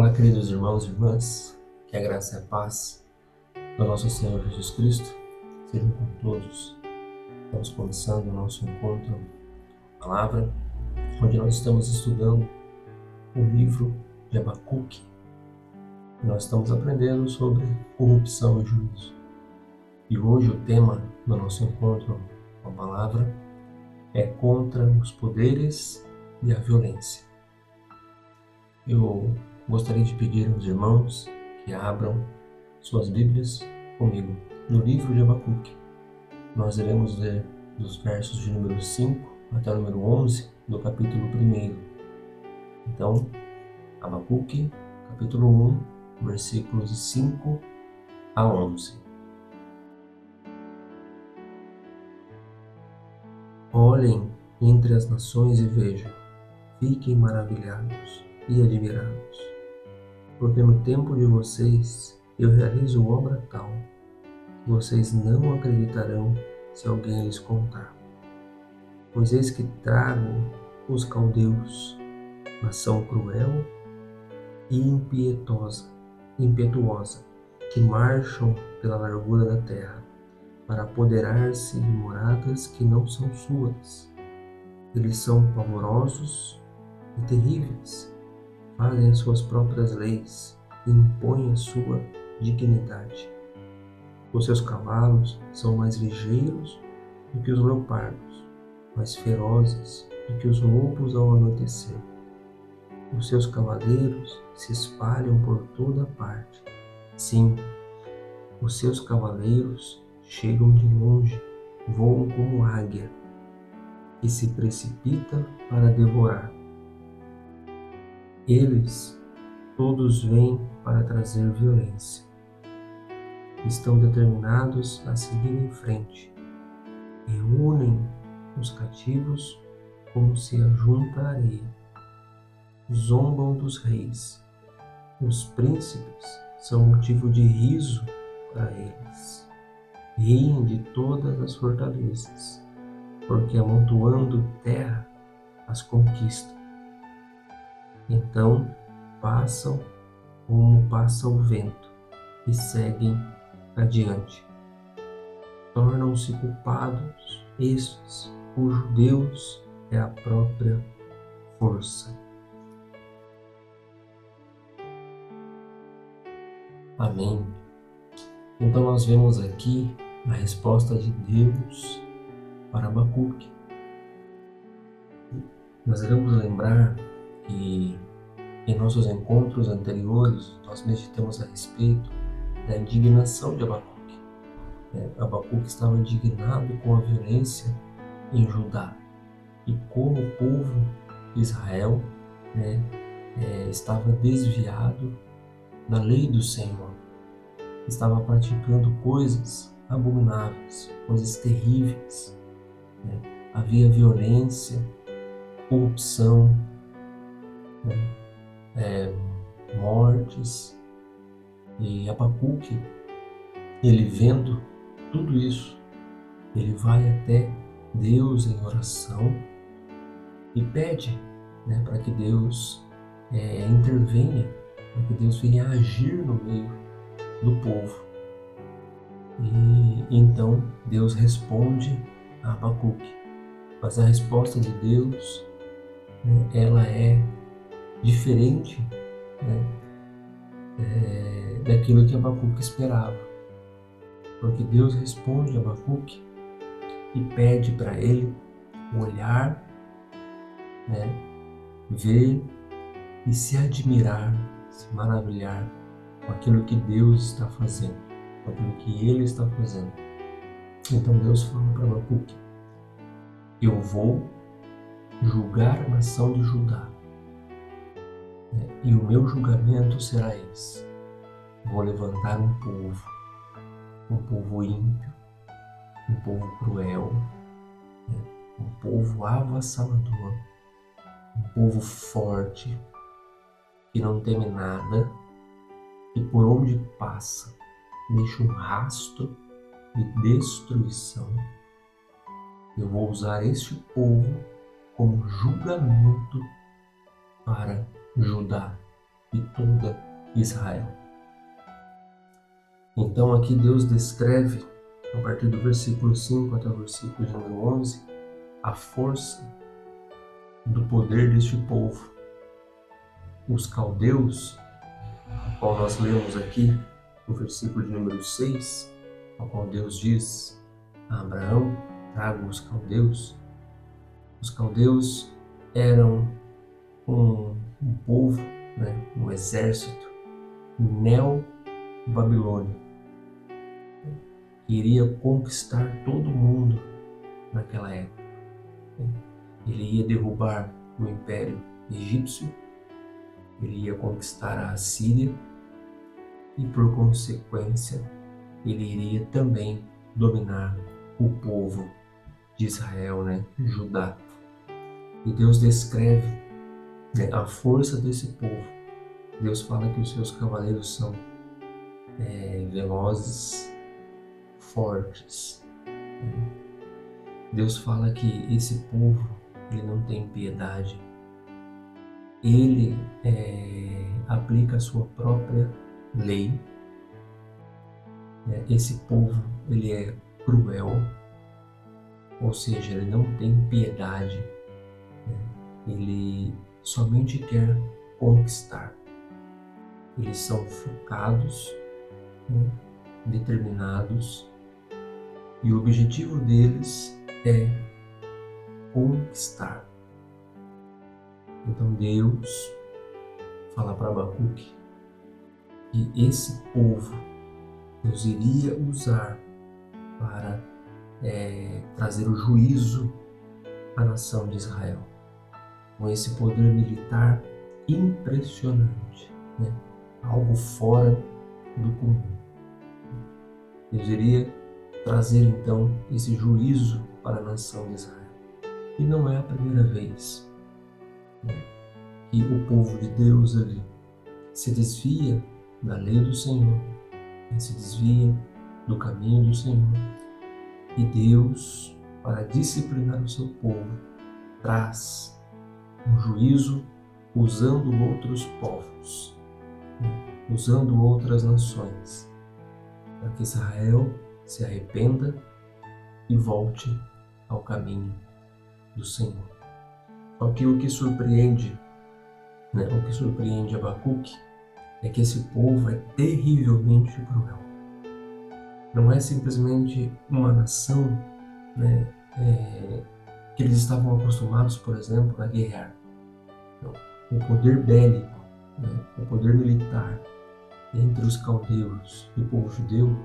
Olá, queridos irmãos e irmãs, que a graça e a paz do nosso Senhor Jesus Cristo sejam com todos. Estamos começando o nosso encontro com a palavra, onde nós estamos estudando o livro de Abacuque. E nós estamos aprendendo sobre corrupção e juízo. E hoje o tema do nosso encontro com a palavra é contra os poderes e a violência. Eu gostaria de pedir aos irmãos que abram suas Bíblias comigo no livro de Abacuque. Nós iremos ler dos versos de número 5 até o número 11 do capítulo 1. Então, Abacuque, capítulo 1, versículos de 5 a 11. Olhem entre as nações e vejam, fiquem maravilhados e admirados, porque no tempo de vocês eu realizo obra tal, que vocês não acreditarão se alguém lhes contar. Pois eis que trago os caldeus, nação cruel e impetuosa, que marcham pela largura da terra, para apoderar-se de moradas que não são suas. Eles são pavorosos e terríveis, fazem as suas próprias leis e impõem a sua dignidade. Os seus cavalos são mais ligeiros do que os leopardos, mais ferozes do que os lobos ao anoitecer. Os seus cavaleiros se espalham por toda parte. Sim, os seus cavaleiros chegam de longe, voam como águia, e se precipita para devorar. Eles todos vêm para trazer violência. Estão determinados a seguir em frente e unem os cativos como se ajunta a areia. Zombam dos reis. Os príncipes são motivo de riso para eles. Riem de todas as fortalezas, porque amontoando terra as conquistam. Então passam como passa o vento e seguem adiante. Tornam-se culpados estes cujo Deus é a própria força. Amém. Então nós vemos aqui a resposta de Deus para Abacuque. Nós devemos lembrar que em nossos encontros anteriores nós meditamos a respeito da indignação de Abacuque. Abacuque estava indignado com a violência em Judá e como o povo de Israel estava desviado da lei do Senhor, estava praticando coisas abomináveis, coisas terríveis. Havia violência, corrupção, mortes. E Abacuque, ele vendo tudo isso, ele vai até Deus em oração e pede para que Deus intervenha, para que Deus venha agir no meio do povo. E então Deus responde a Abacuque, mas a resposta de Deus ela é diferente daquilo que Abacuque esperava, porque Deus responde a Abacuque e pede para ele olhar, ver e se admirar, se maravilhar com aquilo que Deus está fazendo, com aquilo que Ele está fazendo. Então Deus fala para Abacuque: eu vou julgar a nação de Judá, e o meu julgamento será esse. Vou levantar um povo ímpio, um povo cruel, um povo avassalador, um povo forte, que não teme nada e por onde passa deixa um rastro de destruição. Eu vou usar este povo como julgamento para Judá. e toda Israel. Então aqui Deus descreve, a partir do versículo 5 até o versículo de número 11, a força do poder deste povo. Os caldeus, ao qual nós lemos aqui no versículo de número 6, ao qual Deus diz a Abraão: traga os caldeus. Os caldeus eram um povo, um exército neo-babilônico, que iria conquistar todo mundo naquela época. Ele ia derrubar o Império Egípcio, ele ia conquistar a Assíria e, por consequência, ele iria também dominar o povo de Israel, Judá. E Deus descreve a força desse povo. Deus fala que os seus cavaleiros são velozes, fortes. Deus fala que esse povo, ele não tem piedade. Ele aplica a sua própria lei. Esse povo, ele é cruel, ou seja, ele não tem piedade. Ele somente quer conquistar. Eles são focados, determinados, e o objetivo deles é conquistar. Então Deus fala para Abacuque que esse povo Deus iria usar para trazer o juízo à nação de Israel, com esse poder militar impressionante, algo fora do comum. Deus iria trazer então esse juízo para a nação de Israel. E não é a primeira vez que o povo de Deus ali se desvia da lei do Senhor, se desvia do caminho do Senhor. E Deus, para disciplinar o seu povo, traz um juízo usando outros povos, usando outras nações, para que Israel se arrependa e volte ao caminho do Senhor. Só que o que surpreende Abacuque é que esse povo é terrivelmente cruel. Não é simplesmente uma nação que eles estavam acostumados, por exemplo, a guerrear. Não. O poder bélico, o poder militar entre os caldeus e o povo judeu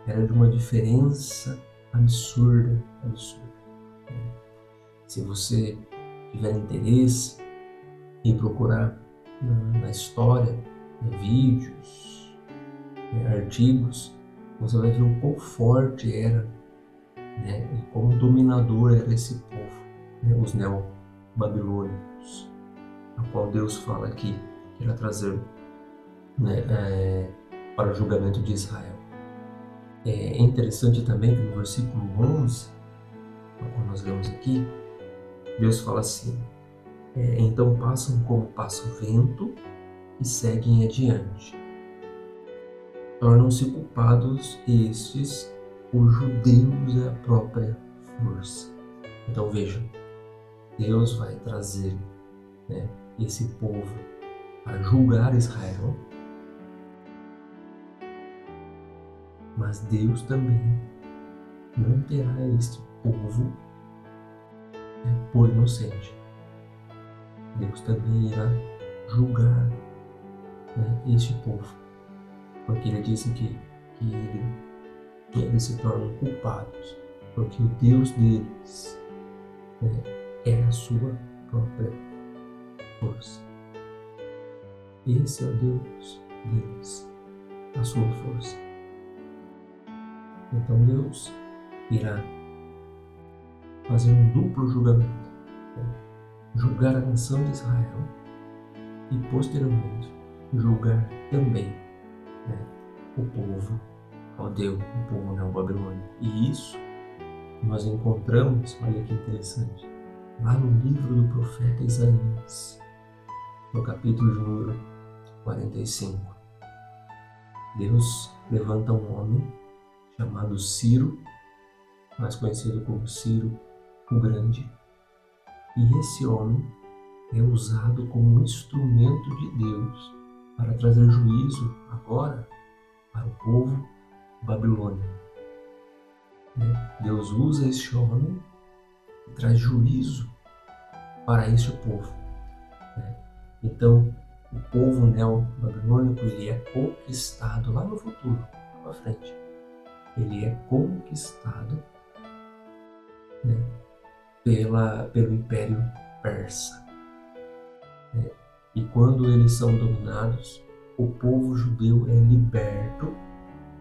era de uma diferença absurda. Se você tiver interesse em procurar na história, vídeos, artigos, você vai ver o quão forte era, e quão dominador era esse povo, os neo-babilônicos, a qual Deus fala aqui que irá trazer para o julgamento de Israel. É interessante também que no versículo 11, quando nós lemos aqui, Deus fala assim: então passam como passa o vento e seguem adiante. Tornam-se culpados estes, cujo Deus é a própria força. Então vejam, Deus vai trazer esse povo para julgar Israel, mas Deus também não terá este povo por inocente. Deus também irá julgar este povo, porque ele disse que eles se tornam culpados, porque o Deus deles é a sua própria força. Esse é o Deus deles, a sua força. Então Deus irá fazer um duplo julgamento, julgar a nação de Israel e posteriormente julgar também o povo caldeu, o povo neo-babilônico. E isso nós encontramos, olha que interessante, lá no livro do profeta Isaías, no capítulo de número 45. Deus levanta um homem chamado Ciro, mais conhecido como Ciro o Grande, e esse homem é usado como um instrumento de Deus para trazer juízo agora para o povo babilônio. Deus usa este homem e traz juízo para este povo. Então, o povo neo-babilônico ele é conquistado lá no futuro, lá para frente. Ele é conquistado pelo Império Persa. E quando eles são dominados, o povo judeu é liberto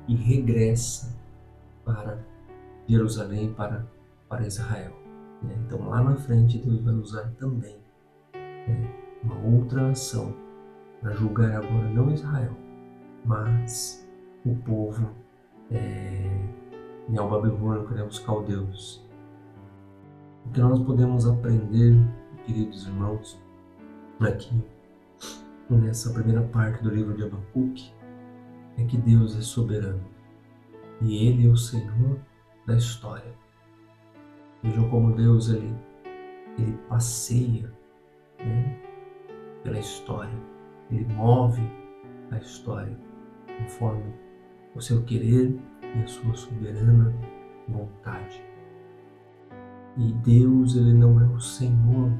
e regressa para Jerusalém, para Israel. Então lá na frente Deus vai usar também uma outra nação para julgar agora não Israel, mas o povo neobabilônico, os caldeus. O que nós podemos aprender, queridos irmãos, aqui nessa primeira parte do livro de Abacuque, é que Deus é soberano e Ele é o Senhor da história. Vejam como Deus ele passeia pela história, Ele move a história conforme o seu querer e a sua soberana vontade. E Deus ele não é o Senhor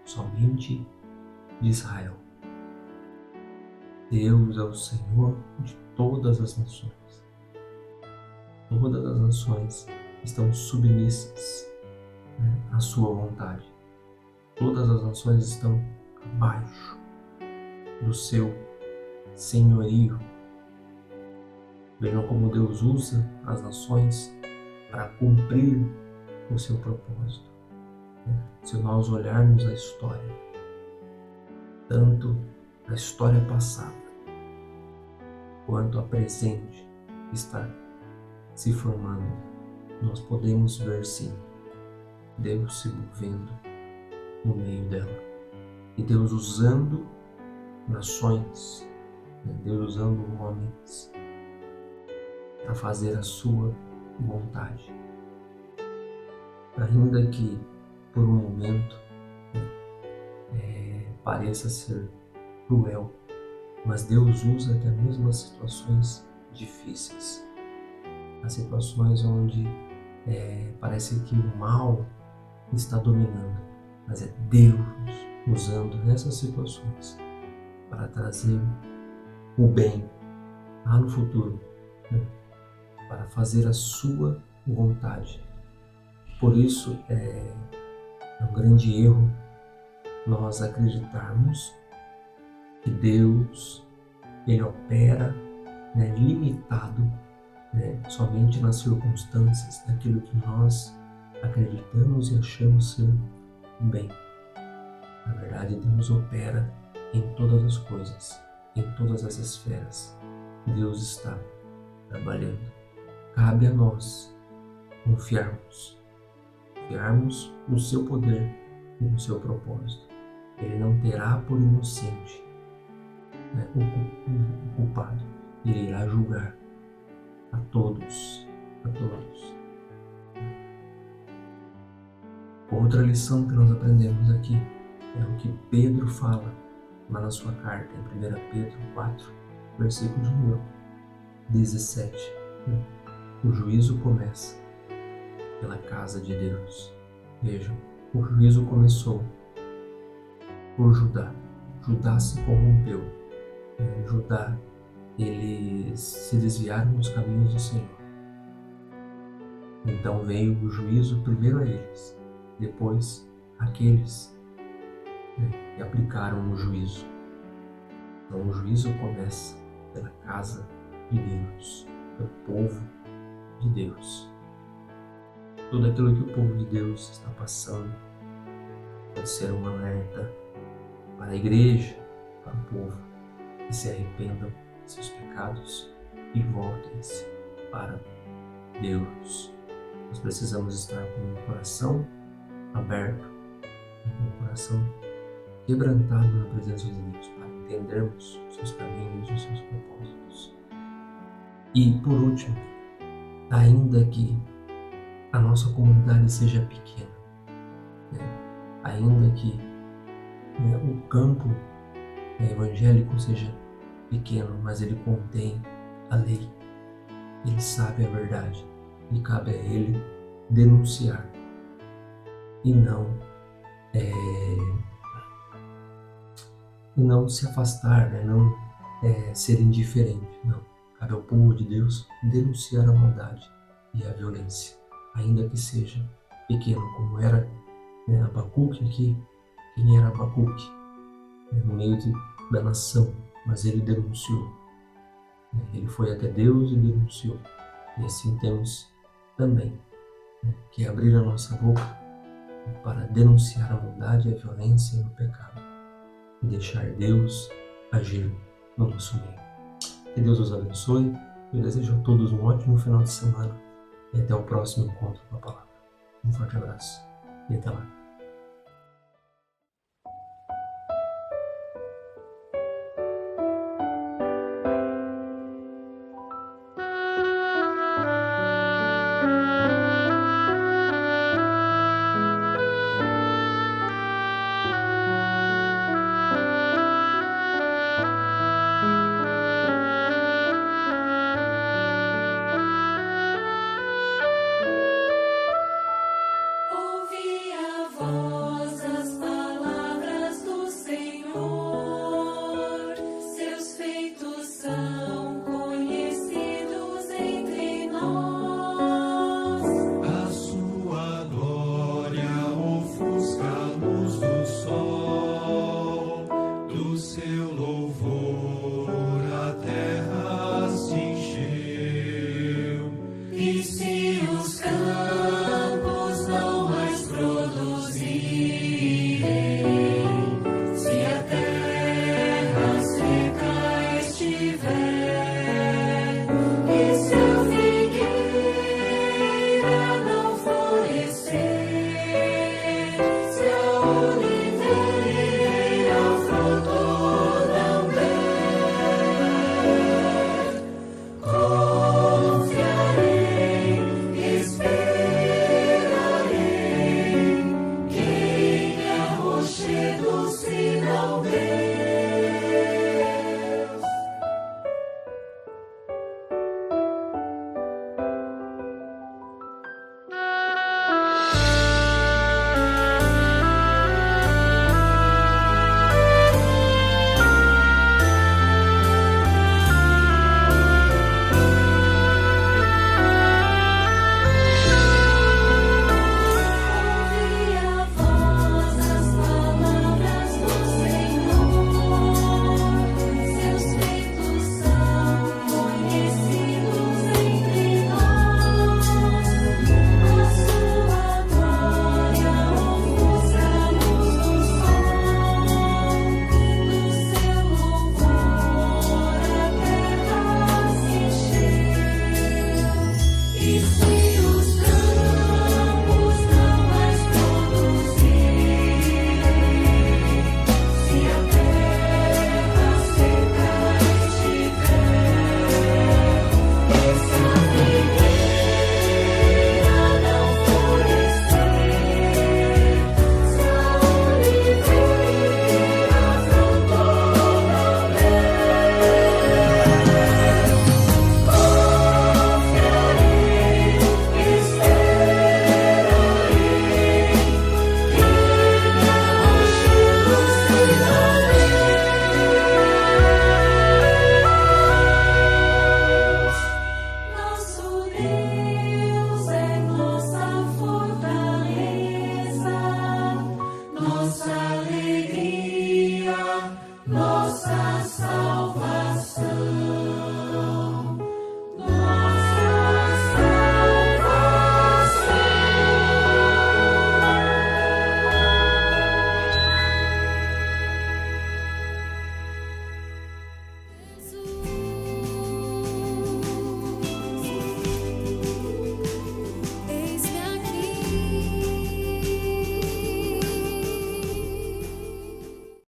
somente de Israel. Deus é o Senhor de todas as nações. Todas as nações estão submissas à sua vontade. Todas as nações estão abaixo do seu senhorio. Vejam como Deus usa as nações para cumprir o seu propósito. Se nós olharmos a história, tanto a história passada quanto a presente que está se formando, nós podemos ver sim Deus se movendo no meio dela e Deus usando nações, Deus usando homens para fazer a sua vontade. Ainda que por um momento pareça ser cruel, mas Deus usa até mesmo as situações difíceis, as situações onde parece que o mal está dominando, mas é Deus usando essas situações para trazer o bem lá no futuro, para fazer a sua vontade. Por isso é um grande erro nós acreditarmos que Deus ele opera limitado somente nas circunstâncias daquilo que nós acreditamos e achamos ser bem. Na verdade, Deus opera em todas as coisas, em todas as esferas. Deus está trabalhando. Cabe a nós confiarmos no seu poder e no seu propósito. Ele não terá por inocente o culpado. Ele irá julgar a todos. Outra lição que nós aprendemos aqui é o que Pedro fala lá na sua carta, em 1 Pedro 4, versículo de número 17. O juízo começa pela casa de Deus. Vejam, o juízo começou por Judá. Judá se corrompeu. Judá, eles se desviaram dos caminhos do Senhor. Então veio o juízo primeiro a eles, depois aqueles que aplicaram o juízo. Então o juízo começa pela casa de Deus, pelo povo de Deus. Tudo aquilo que o povo de Deus está passando pode ser um alerta para a igreja, para o povo, que se arrependam de seus pecados e voltem-se para Deus. Nós precisamos estar com o coração aberto, com o coração quebrantado na presença de Deus, para entendermos os seus caminhos, os seus propósitos. E, por último, ainda que a nossa comunidade seja pequena, né? Ainda que, né, o campo, né, evangélico seja pequeno, mas ele contém a lei, ele sabe a verdade e cabe a ele denunciar e não se afastar, né? Não ser indiferente, não. Cabe ao povo de Deus denunciar a maldade e a violência, ainda que seja pequeno, como era, né, Abacuque aqui. Quem era Abacuque? No meio da nação, mas ele denunciou, né? Ele foi até Deus e denunciou. E assim temos também, né, que abrir a nossa boca para denunciar a maldade, a violência e o pecado e deixar Deus agir no nosso meio. Que Deus os abençoe. Eu desejo a todos um ótimo final de semana e até o próximo encontro com a palavra. Um forte abraço e até lá.